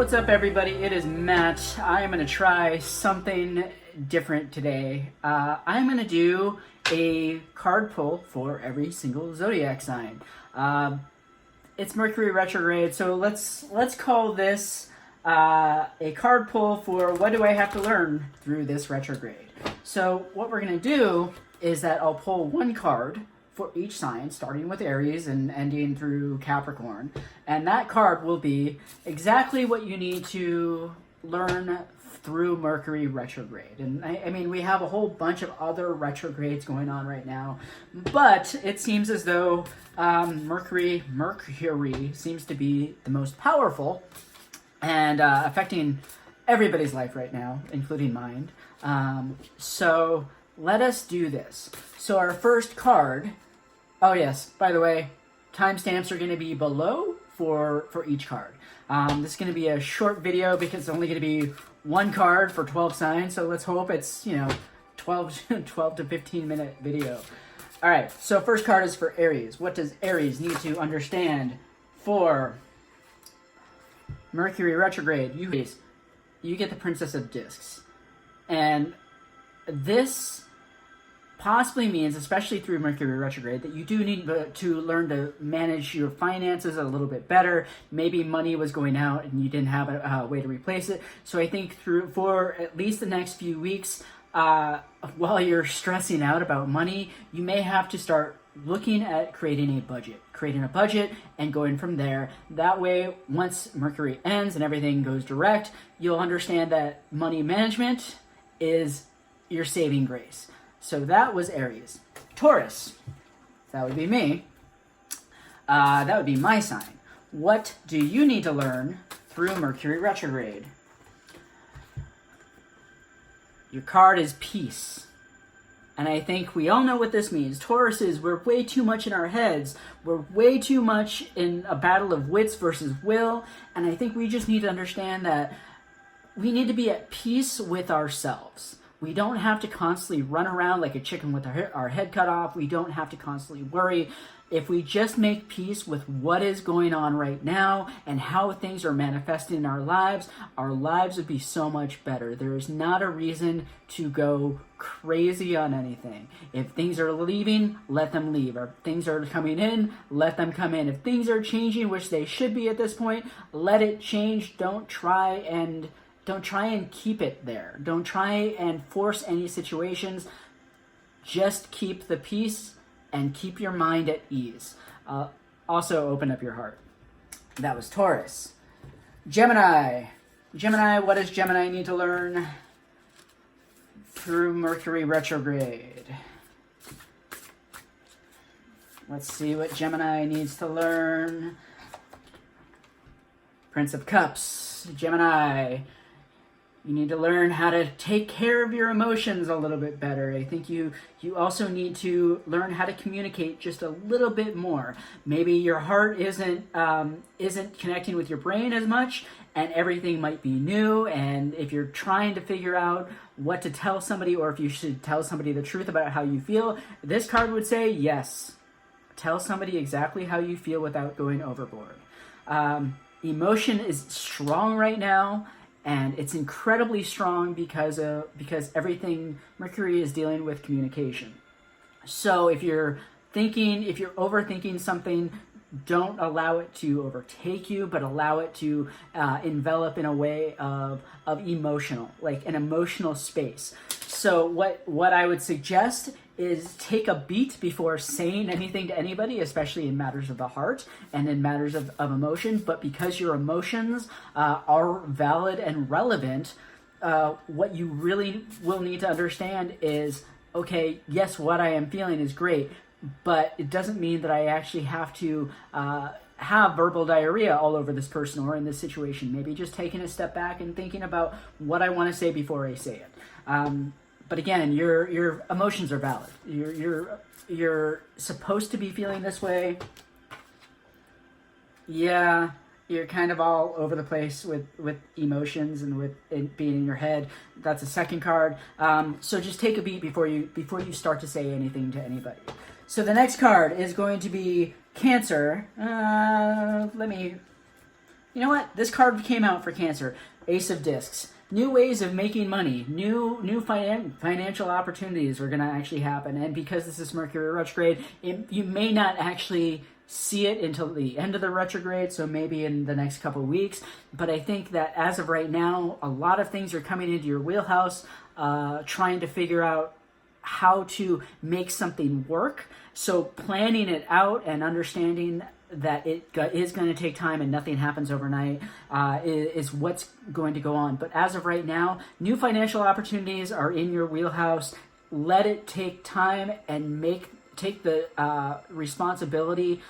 What's up, everybody? It is Matt. I am going to try something different today. I'm going to do a card pull for every single zodiac sign. It's Mercury Retrograde, so let's call this a card pull for what do I have to learn through this retrograde. So what we're going to do is that I'll pull one card for each sign, starting with Aries and ending through Capricorn. And that card will be exactly what you need to learn through Mercury Retrograde. And I mean, we have a whole bunch of other retrogrades going on right now, but it seems as though Mercury seems to be the most powerful and affecting everybody's life right now, including mine. So let us do this. So our first card, oh yes, by the way, timestamps are going to be below for each card. This is going to be a short video because it's only going to be one card for 12 signs, so let's hope it's, 12 to 15 minute video. Alright, so first card is for Aries. What does Aries need to understand for Mercury Retrograde? You get the Princess of Discs. And this possibly means, especially through Mercury Retrograde, that you do need to learn to manage your finances a little bit better. Maybe money was going out and you didn't have a way to replace it. So I think for at least the next few weeks, while you're stressing out about money, you may have to start looking at creating a budget and going from there. That way, once Mercury ends and everything goes direct, you'll understand that money management is your saving grace. So that was Aries. Taurus, that would be me. That would be my sign. What do you need to learn through Mercury Retrograde? Your card is Peace. And I think we all know what this means. Taurus is, we're way too much in our heads. We're way too much in a battle of wits versus will. And I think we just need to understand that we need to be at peace with ourselves. We don't have to constantly run around like a chicken with our head cut off. We don't have to constantly worry. If we just make peace with what is going on right now and how things are manifesting in our lives would be so much better. There is not a reason to go crazy on anything. If things are leaving, let them leave. If things are coming in, let them come in. If things are changing, which they should be at this point, let it change. Don't try and keep it there. Don't try and force any situations. Just keep the peace and keep your mind at ease. Also, open up your heart. That was Taurus. Gemini. Gemini, what does Gemini need to learn through Mercury Retrograde? Let's see what Gemini needs to learn. Prince of Cups. Gemini, you need to learn how to take care of your emotions a little bit better. I think you also need to learn how to communicate just a little bit more. Maybe your heart isn't connecting with your brain as much, and everything might be new. And if you're trying to figure out what to tell somebody, or if you should tell somebody the truth about how you feel, this card would say yes. Tell somebody exactly how you feel without going overboard. Emotion is strong right now. And it's incredibly strong because everything Mercury is dealing with communication. So if you're overthinking something, don't allow it to overtake you, but allow it to envelop in a way of emotional, like an emotional space. So what I would suggest is take a beat before saying anything to anybody, especially in matters of the heart and in matters of emotion. But because your emotions are valid and relevant, what you really will need to understand is, okay, yes, what I am feeling is great, but it doesn't mean that I actually have to have verbal diarrhea all over this person or in this situation. Maybe just taking a step back and thinking about what I want to say before I say it. But again, your emotions are valid. You're supposed to be feeling this way. Yeah, you're kind of all over the place with emotions and with it being in your head. That's a second card. So just take a beat before you start to say anything to anybody. So the next card is going to be Cancer. Let me You know what? This card came out for Cancer. Ace of Discs. New ways of making money, new financial opportunities are going to actually happen. And because this is Mercury retrograde, you may not actually see it until the end of the retrograde, so maybe in the next couple of weeks. But I think that as of right now, a lot of things are coming into your wheelhouse, trying to figure out how to make something work. So planning it out and understanding that it is going to take time and nothing happens overnight is what's going to go on. But as of right now, new financial opportunities are in your wheelhouse. Let it take time and take the responsibility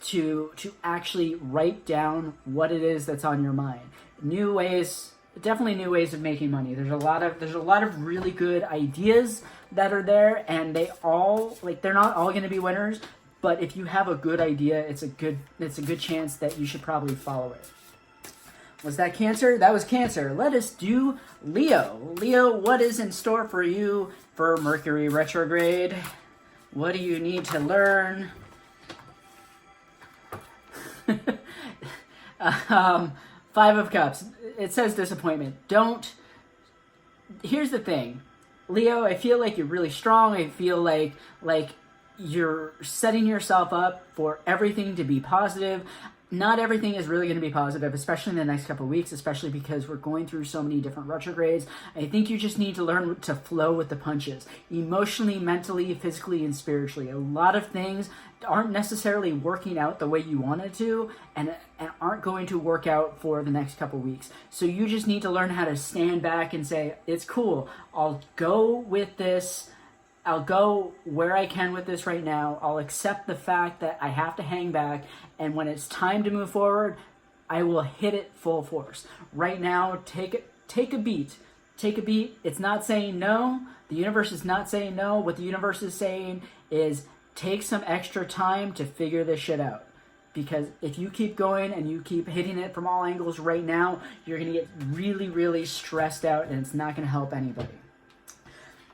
to actually write down what it is that's on your mind. Definitely new ways of making money. There's a lot of really good ideas that are there, and they're not all going to be winners. But if you have a good idea, it's a good chance that you should probably follow it. Was that Cancer? That was Cancer. Let us do Leo. Leo, what is in store for you for Mercury retrograde? What do you need to learn? Five of Cups. It says disappointment. Here's the thing. Leo, I feel like you're really strong. I feel like you're setting yourself up for everything to be positive. Not everything is really going to be positive, especially in the next couple of weeks, especially because we're going through so many different retrogrades. I think you just need to learn to flow with the punches, emotionally, mentally, physically, and spiritually. A lot of things aren't necessarily working out the way you wanted to, and aren't going to work out for the next couple of weeks. So you just need to learn how to stand back and say, it's cool, I'll go with this. I'll go where I can with this right now. I'll accept the fact that I have to hang back, and when it's time to move forward, I will hit it full force. Right now, take a beat. Take a beat. It's not saying no. The universe is not saying no. What the universe is saying is take some extra time to figure this shit out. Because if you keep going and you keep hitting it from all angles right now, you're going to get really, really stressed out, and it's not going to help anybody.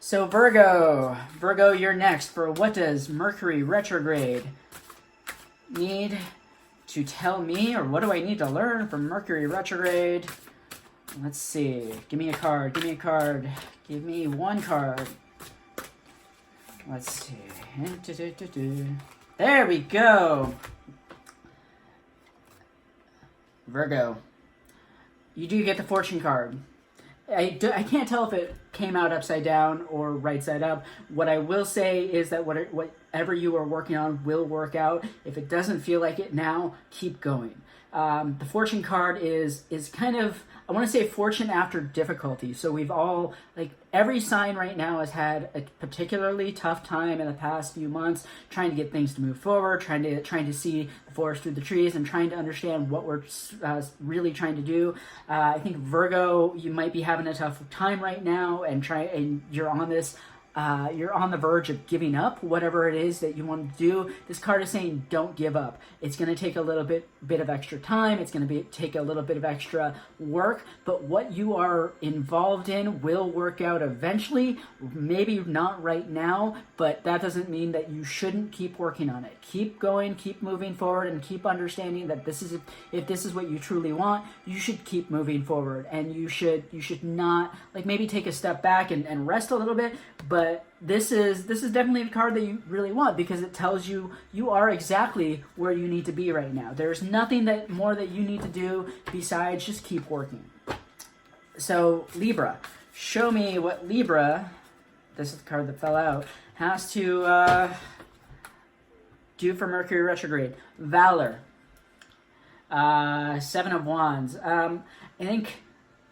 So Virgo, you're next for what does Mercury retrograde need to tell me, or what do I need to learn from Mercury retrograde? Let's see. Give me a card. Give me one card. Let's see. There we go. Virgo, you do get the fortune card. I can't tell if it came out upside down or right side up. What I will say is that whatever you are working on will work out. If it doesn't feel like it now, keep going. The fortune card is kind of, I want to say, fortune after difficulty. So we've all, every sign right now has had a particularly tough time in the past few months trying to get things to move forward, trying to see the forest through the trees, and trying to understand what we're really trying to do. I think Virgo, you might be having a tough time right now, and you're on this. You're on the verge of giving up whatever it is that you want to do. This card is saying don't give up. It's going to take a little bit of extra time. It's going to take a little bit of extra work, but what you are involved in will work out eventually. Maybe not right now, but that doesn't mean that you shouldn't keep working on it. Keep going, keep moving forward, and keep understanding that if this is what you truly want, you should keep moving forward, and you should not maybe take a step back and rest a little bit, but this is definitely the card that you really want, because it tells you are exactly where you need to be right now. There's nothing more that you need to do besides just keep working. So Libra, show me what Libra, this is the card that fell out, has to do for Mercury retrograde. Valor, Seven of Wands. I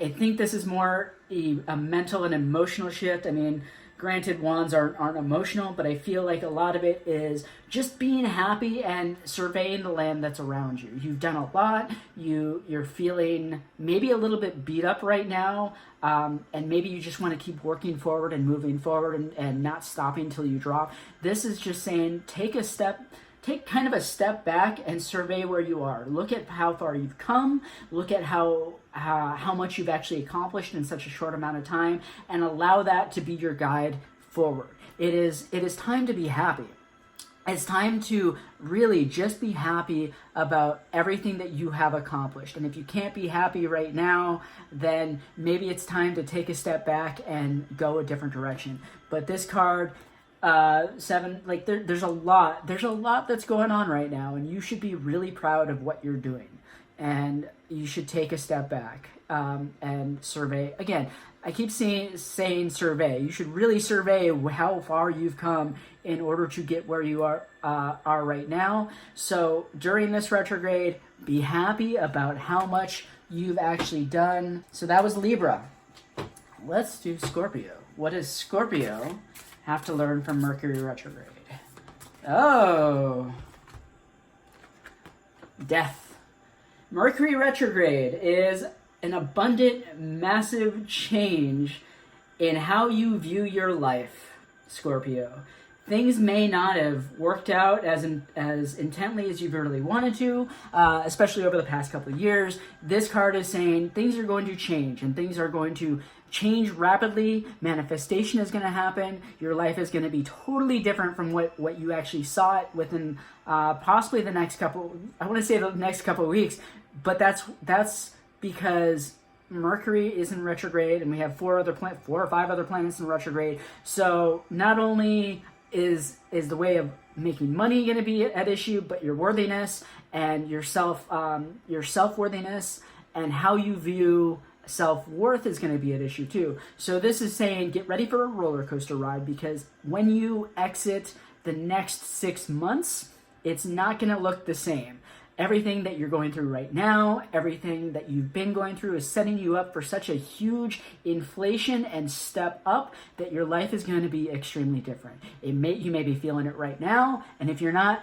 think this is more a mental and emotional shift. I mean, granted, wands aren't emotional, but I feel like a lot of it is just being happy and surveying the land that's around you. You've done a lot. You're feeling maybe a little bit beat up right now, and maybe you just want to keep working forward and moving forward and not stopping until you drop. This is just saying take kind of a step back and survey where you are. Look at how far you've come. Look at how much you've actually accomplished in such a short amount of time, and allow that to be your guide forward. It is time to be happy. it's time to really just be happy about everything that you have accomplished. And if you can't be happy right now, then maybe it's time to take a step back and go a different direction. But this card, 7, like there's a lot that's going on right now, and you should be really proud of what you're doing. And you should take a step back and survey. Again, I keep saying survey. You should really survey how far you've come in order to get where you are right now. So during this retrograde, be happy about how much you've actually done. So that was Libra. Let's do Scorpio. What does Scorpio have to learn from Mercury retrograde? Oh, death. Mercury retrograde is an abundant, massive change in how you view your life, Scorpio. Things may not have worked out as intently as you've really wanted to, especially over the past couple of years. This card is saying things are going to change, and things are going to change rapidly. Manifestation is going to happen. Your life is going to be totally different from what you actually saw it within possibly the next couple, I want to say the next couple of weeks, but that's because Mercury is in retrograde, and we have 4 or 5 other planets in retrograde. So not only is the way of making money going to be at issue, but your worthiness and your self-worthiness and how you view self-worth is going to be at issue too. So this is saying get ready for a roller coaster ride, because when you exit the next 6 months, it's not going to look the same. Everything that you're going through right now, everything that you've been going through is setting you up for such a huge inflation and step up that your life is going to be extremely different. You may be feeling it right now, and if you're not,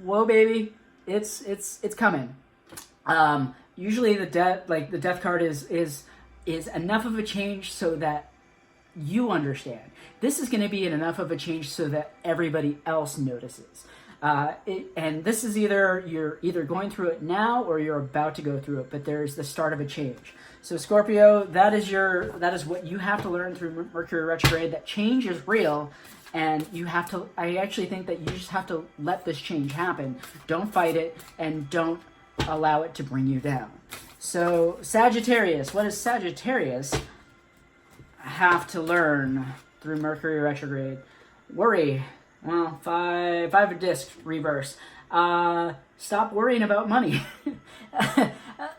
whoa baby, it's coming. Usually the death card is enough of a change so that you understand. This is going to be enough of a change so that everybody else notices. And this is you're either going through it now or you're about to go through it, but there's the start of a change. So Scorpio, that is what you have to learn through Mercury retrograde, that change is real, and I actually think that you just have to let this change happen. Don't fight it, and don't allow it to bring you down. So Sagittarius, what does Sagittarius have to learn through Mercury retrograde? Worry. Well, 5 of discs reverse. Stop worrying about money.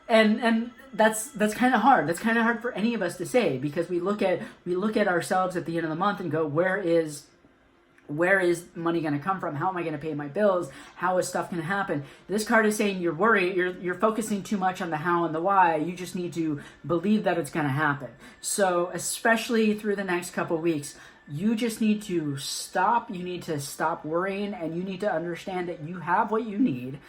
and that's kind of hard. That's kind of hard for any of us to say, because we look at ourselves at the end of the month and go, where is money going to come from? How am I going to pay my bills? How is stuff going to happen? This card is saying you're worried. You're focusing too much on the how and the why. You just need to believe that it's going to happen. So especially through the next couple of weeks, you just need to stop. You need to stop worrying, and you need to understand that you have what you need,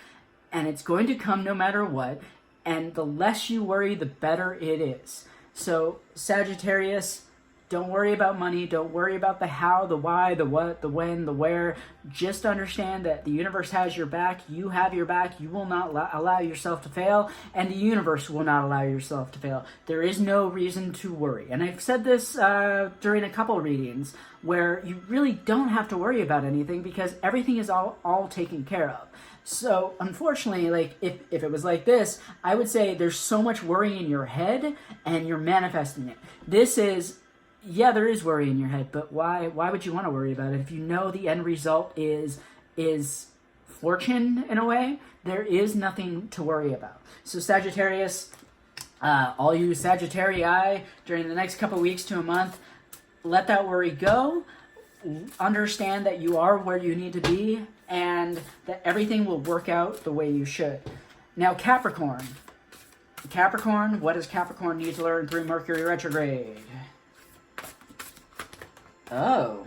and it's going to come no matter what. And the less you worry, the better it is. So Sagittarius, don't worry about money. Don't worry about the how, the why, the what, the when, the where. Just understand that the universe has your back. You have your back. You will not allow yourself to fail, and the universe will not allow yourself to fail. There is no reason to worry. And I've said this during a couple readings where you really don't have to worry about anything, because everything is all taken care of. So unfortunately, like if it was like this, I would say there's so much worry in your head and you're manifesting it. This is, yeah, there is worry in your head, but why would you want to worry about it if you know the end result is fortune in a way? There is nothing to worry about. So Sagittarius, all you Sagittarii, during the next couple weeks to a month, let that worry go. Understand that you are where you need to be, and that everything will work out the way you should. Now Capricorn, what does Capricorn need to learn through Mercury retrograde? Oh.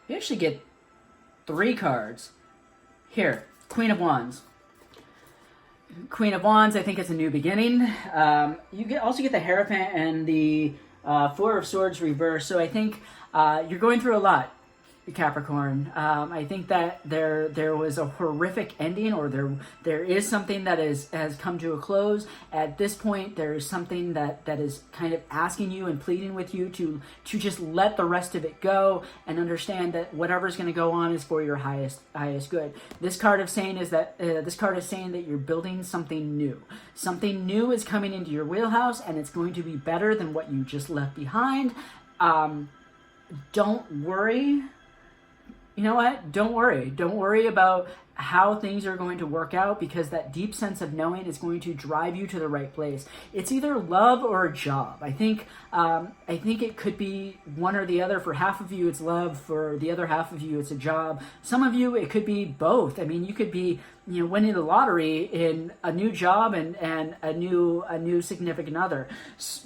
You actually get 3 cards. Here, Queen of Wands. Queen of Wands, I think it's a new beginning. You also get the Hierophant and the 4 of Swords reverse. So I think you're going through a lot. Capricorn. I think that there was a horrific ending, or there is something that has come to a close. At this point, there is something that is kind of asking you and pleading with you to just let the rest of it go and understand that whatever's going to go on is for your highest good. This card is saying that you're building something new. Something new is coming into your wheelhouse, and it's going to be better than what you just left behind. Don't worry. You know what? Don't worry. Don't worry about how things are going to work out, because that deep sense of knowing is going to drive you to the right place. It's either love or a job. I think it could be one or the other. For half of you, it's love. For the other half of you, it's a job. Some of you, it could be both. I mean, you could be, winning the lottery in a new job and a new significant other.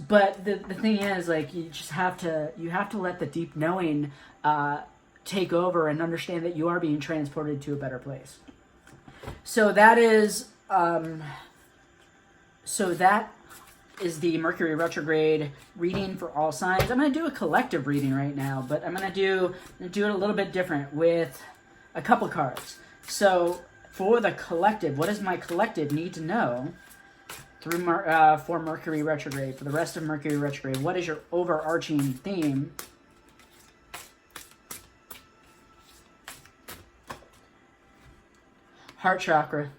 But the thing is, like, you have to let the deep knowing take over and understand that you are being transported to a better place. So that is the Mercury Retrograde reading for all signs. I'm going to do a collective reading right now, but I'm going to do it a little bit different with a couple cards. So for the collective, what does my collective need to know for Mercury Retrograde, for the rest of Mercury Retrograde? What is your overarching theme? Heart chakra.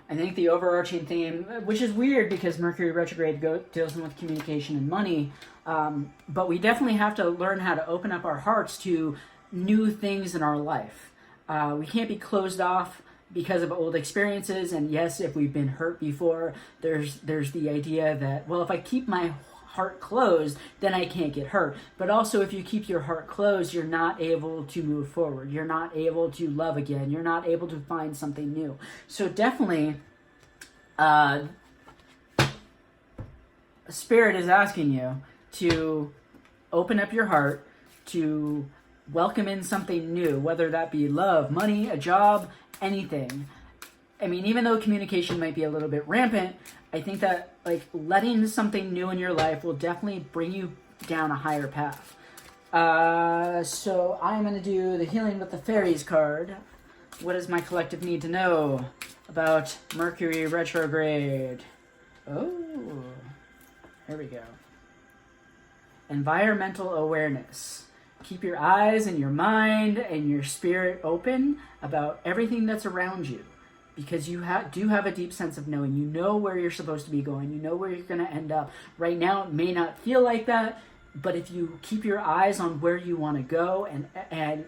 I think the overarching theme, which is weird because Mercury Retrograde deals with communication and money, but we definitely have to learn how to open up our hearts to new things in our life. We can't be closed off because of old experiences, and yes, if we've been hurt before, there's the idea that, well, if I keep my heart closed, then I can't get hurt. But also, if you keep your heart closed, you're not able to move forward. You're not able to love again. You're not able to find something new. So definitely, Spirit is asking you to open up your heart, to welcome in something new, whether that be love, money, a job, anything. I mean, even though communication might be a little bit rampant, I think that, like, letting something new in your life will definitely bring you down a higher path. So I'm going to do the Healing with the Fairies card. What does my collective need to know about Mercury Retrograde? Oh, here we go. Environmental awareness. Keep your eyes and your mind and your spirit open about everything that's around you. Because you do have a deep sense of knowing. You know where you're supposed to be going. You know where you're going to end up. Right now, it may not feel like that, but if you keep your eyes on where you want to go and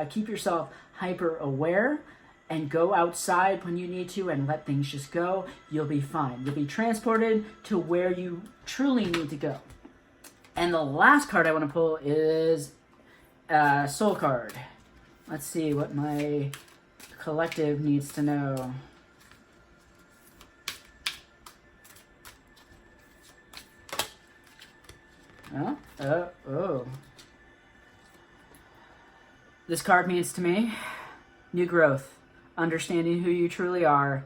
keep yourself hyper aware and go outside when you need to and let things just go, you'll be fine. You'll be transported to where you truly need to go. And the last card I want to pull is Soul card. Let's see what my collective needs to know. Oh. This card means to me new growth, understanding who you truly are,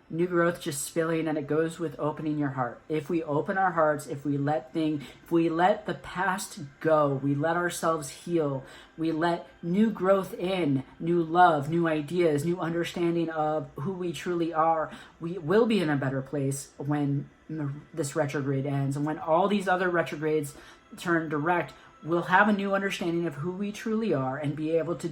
new growth just spilling, and it goes with opening your heart. If we open our hearts, if we let the past go, we let ourselves heal, we let new growth in, new love, new ideas, new understanding of who we truly are, we will be in a better place when this retrograde ends. And when all these other retrogrades turn direct, we'll have a new understanding of who we truly are and be able to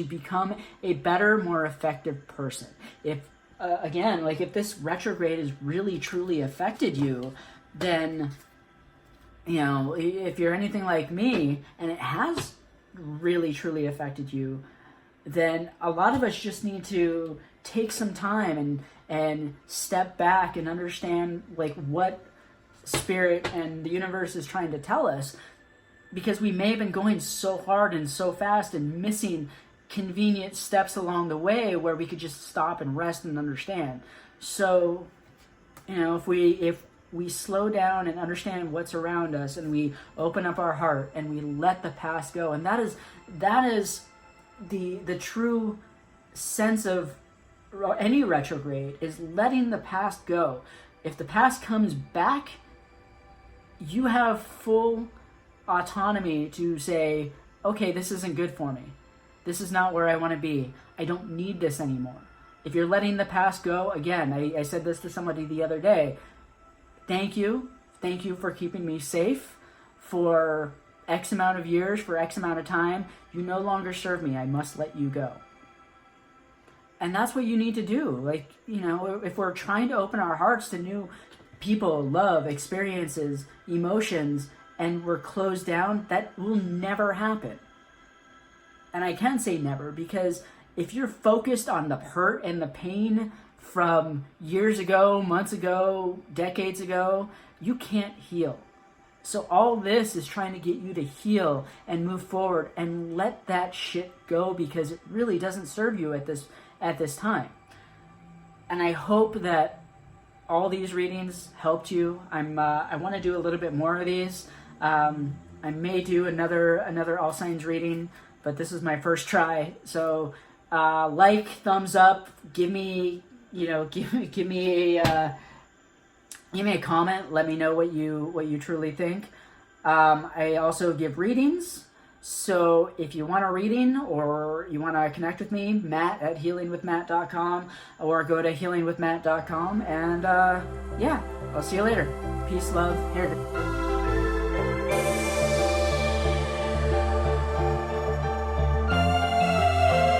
become a better, more effective person. If if this retrograde has really truly affected you, then, if you're anything like me and it has really truly affected you, then a lot of us just need to take some time and step back and understand, like, what Spirit and the universe is trying to tell us, because we may have been going so hard and so fast and missing convenient steps along the way where we could just stop and rest and understand. So, if we slow down and understand what's around us, and we open up our heart and we let the past go, and that is the true sense of any retrograde, is letting the past go. If the past comes back, you have full autonomy to say, okay, this isn't good for me. This is not where I want to be. I don't need this anymore. If you're letting the past go, again, I said this to somebody the other day. Thank you. Thank you for keeping me safe for X amount of years, for X amount of time. You no longer serve me. I must let you go. And that's what you need to do. Like, you know, if we're trying to open our hearts to new people, love, experiences, emotions, and we're closed down, that will never happen. And I can say never, because if you're focused on the hurt and the pain from years ago, months ago, decades ago, you can't heal. So all this is trying to get you to heal and move forward and let that shit go, because it really doesn't serve you at this time. And I hope that all these readings helped you. I want to do a little bit more of these. I may do another all signs reading, but this is my first try. So thumbs up, give me a comment. Let me know what you truly think. I also give readings. So if you want a reading or you want to connect with me, Matt at healingwithmatt.com, or go to healingwithmatt.com. And yeah, I'll see you later. Peace, love, here.